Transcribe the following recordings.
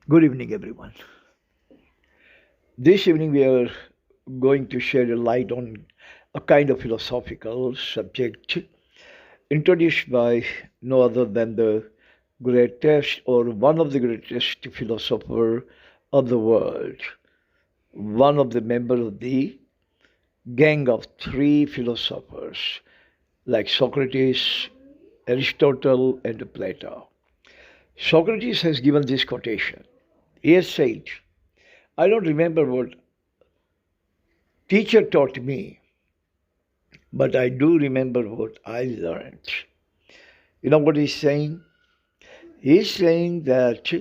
Good evening, everyone. This evening, we are going to shed a light on a kind of philosophical subject introduced by no other than the greatest or one of the greatest philosopher of the world, one of the members of the gang of three philosophers like Socrates, Aristotle, and Plato. Socrates has given this quotation. He has said, I don't remember what teacher taught me, but I do remember what I learned. You know what he's saying? He's saying that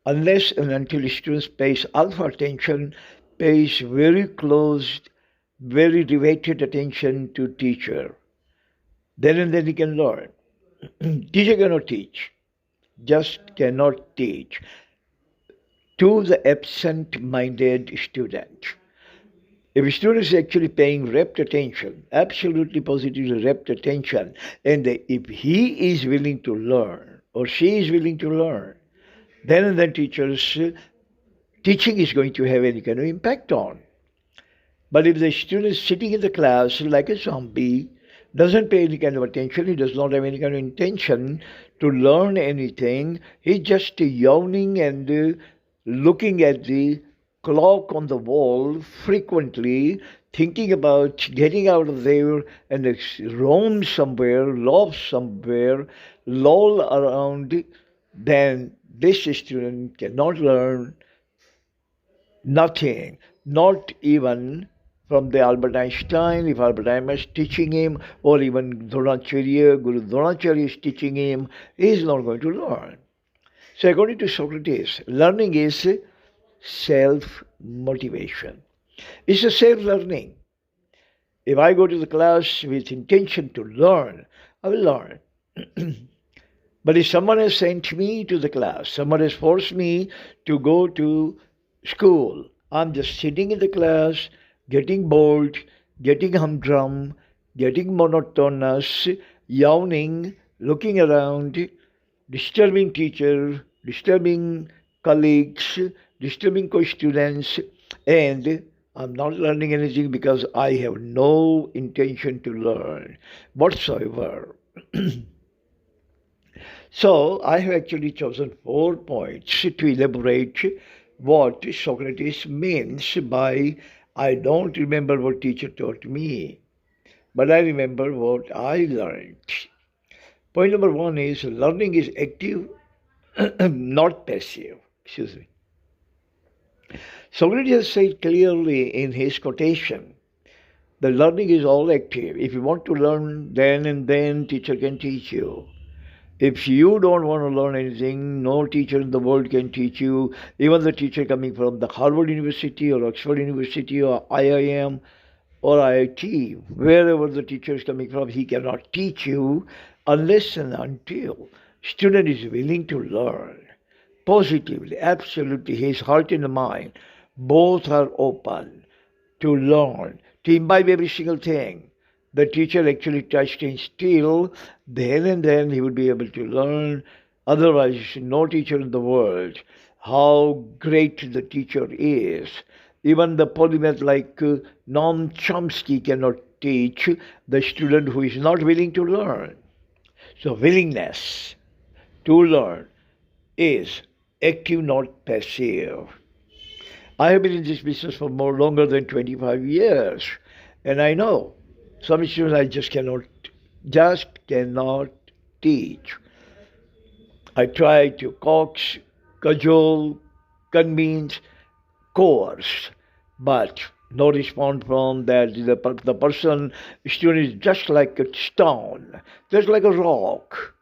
unless and until students pays alpha attention, pays very close, very riveted attention to teacher, then and then he can learn. Teacher cannot teach, just cannot teach to the absent-minded student. If a student is actually paying rapt attention, absolutely positively rapt attention, and if he is willing to learn or she is willing to learn, then and then teachers teaching is going to have any kind of impact on. But if the student is sitting in the class like a zombie, doesn't pay any kind of attention, he does not have any kind of intention to learn anything, he's just yawning and looking at the clock on the wall frequently, thinking about getting out of there and roam somewhere, loaf somewhere, loll around, then this student cannot learn nothing, not even from the Albert Einstein, if Albert Einstein is teaching him, or even Dronacharya, Guru Dronacharya is teaching him, he is not going to learn. So according to Socrates, learning is self-motivation. It's a self-learning. If I go to the class with intention to learn, I will learn. But if someone has sent me to the class, someone has forced me to go to school, I'm just sitting in the class, getting bored, getting humdrum, getting monotonous, yawning, looking around, disturbing teacher, disturbing colleagues, disturbing co-students, and I'm not learning anything because I have no intention to learn whatsoever. So I have actually chosen 4 points to elaborate what Socrates means by I don't remember what teacher taught me, but I remember what I learned. Point number one is learning is active, not passive. Excuse me. Socrates has said clearly in his quotation the learning is all active. If you want to learn then and then, teacher can teach you. If you don't want to learn anything, no teacher in the world can teach you. Even the teacher coming from the Harvard University or Oxford University or IIM or IIT, wherever the teacher is coming from, he cannot teach you unless and until student is willing to learn positively, absolutely, his heart and mind, both are open to learn, to imbibe every single thing. The teacher actually touched him still, then and then he would be able to learn. Otherwise, no teacher in the world, how great the teacher is. Even the polymath like Noam Chomsky cannot teach the student who is not willing to learn. So willingness to learn is active, not passive. I have been in this business for more longer than 25 years, and I know some students I just cannot teach. I try to coax, cajole, convince, coerce, but no response from that. The person, student is just like a stone, just like a rock.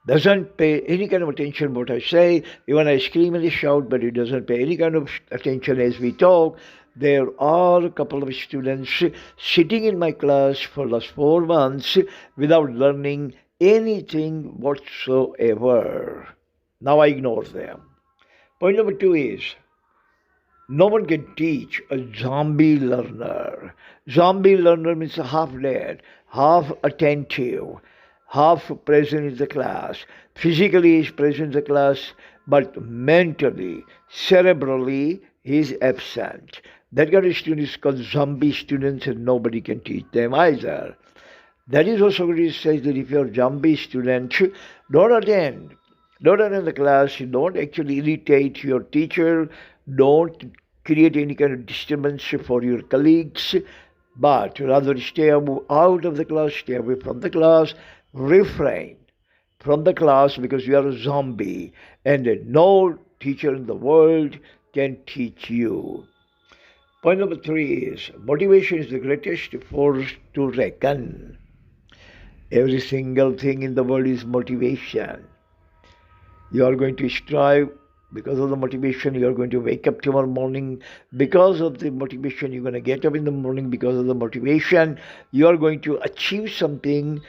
Doesn't pay any kind of attention what I say. Even I scream and shout, but it doesn't pay any kind of attention as we talk. There are a couple of students sitting in my class for last 4 months without learning anything whatsoever. Now I ignore them. Point number two is no one can teach a zombie learner. Zombie learner means half dead, half attentive, half present in the class. Physically is present in the class, but mentally, cerebrally, he is absent. That kind of student is called zombie students, and nobody can teach them either. That is what Socrates says, that if you're a zombie student, don't attend. Don't attend the class. Don't actually irritate your teacher. Don't create any kind of disturbance for your colleagues, but rather stay out of the class, stay away from the class, refrain from the class because you are a zombie and no teacher in the world can teach you. Point number 3 is motivation is the greatest force to reckon. Every single thing in the world is motivation. You are going to strive because of the motivation. You are going to wake up tomorrow morning because of the motivation. You're going to get up in the morning because of the motivation. You are going to achieve something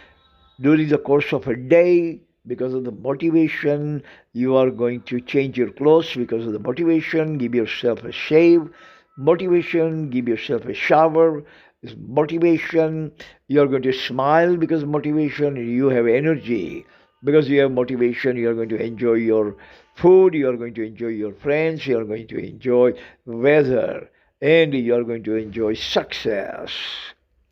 during the course of a day because of the motivation. You are going to change your clothes because of the motivation. Give yourself a shave. Motivation. Give yourself a shower. Motivation. You are going to smile because of motivation. You have energy because you have motivation. You are going to enjoy your food. You are going to enjoy your friends. You are going to enjoy weather. And you are going to enjoy success.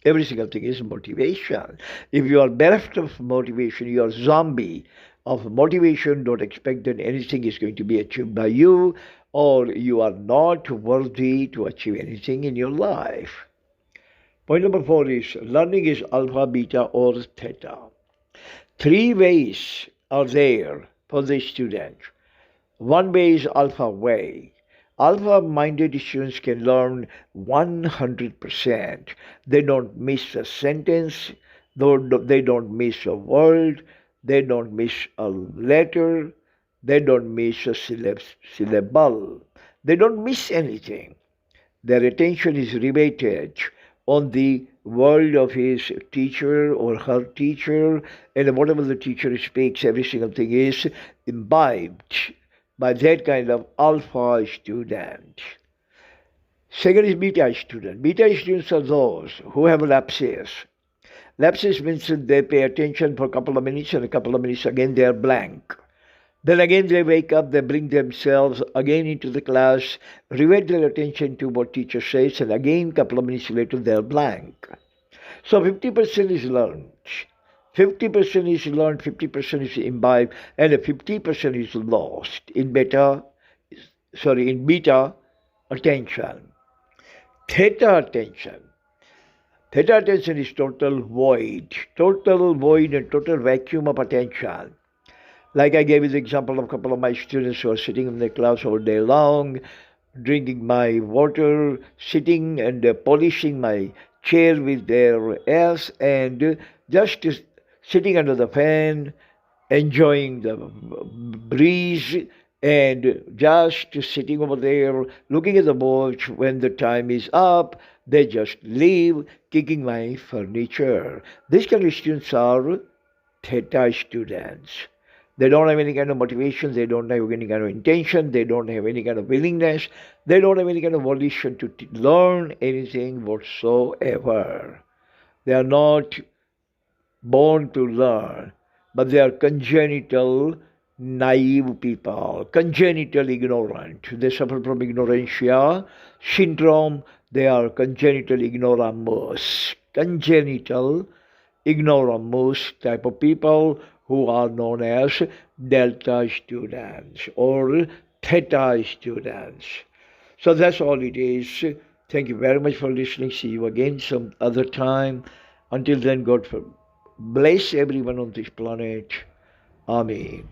Every single thing is motivation. If you are bereft of motivation, you are a zombie of motivation. Don't expect that anything is going to be achieved by you, or you are not worthy to achieve anything in your life. Point number 4 is learning is alpha, beta, or theta. 3 ways are there for the student. One way is alpha way. Alpha-minded students can learn 100%. They don't miss a sentence, they don't miss a word, they don't miss a letter, they don't miss a syllable. They don't miss anything. Their attention is riveted on the word of his teacher or her teacher, and whatever the teacher speaks, every single thing is imbibed by that kind of alpha student. Second is beta student. Beta students are those who have lapses. Lapses means that they pay attention for a couple of minutes and a couple of minutes again they are blank. Then again they wake up, they bring themselves again into the class, rivet their attention to what teacher says, and again a couple of minutes later they are blank. So 50% is learned. 50% is learned, 50% is imbibed, and 50% is lost in beta attention. Theta attention. Theta attention is total void and total vacuum of attention. Like I gave you the example of a couple of my students who are sitting in the class all day long, drinking my water, sitting and polishing my chair with their ass, and just sitting under the fan, enjoying the breeze, and just sitting over there, looking at the watch. When the time is up, they just leave, kicking my furniture. These kind of students are theta students. They don't have any kind of motivation, they don't have any kind of intention, they don't have any kind of willingness, they don't have any kind of volition to learn anything whatsoever. They are not born to learn, but they are congenital naive people, congenital ignorant. They suffer from ignorantia syndrome. They are congenital ignoramus, congenital ignoramus type of people who are known as delta students or theta students. So that's all it is. Thank you very much for listening. See you again some other time. Until then, God bless everyone on this planet. Amen.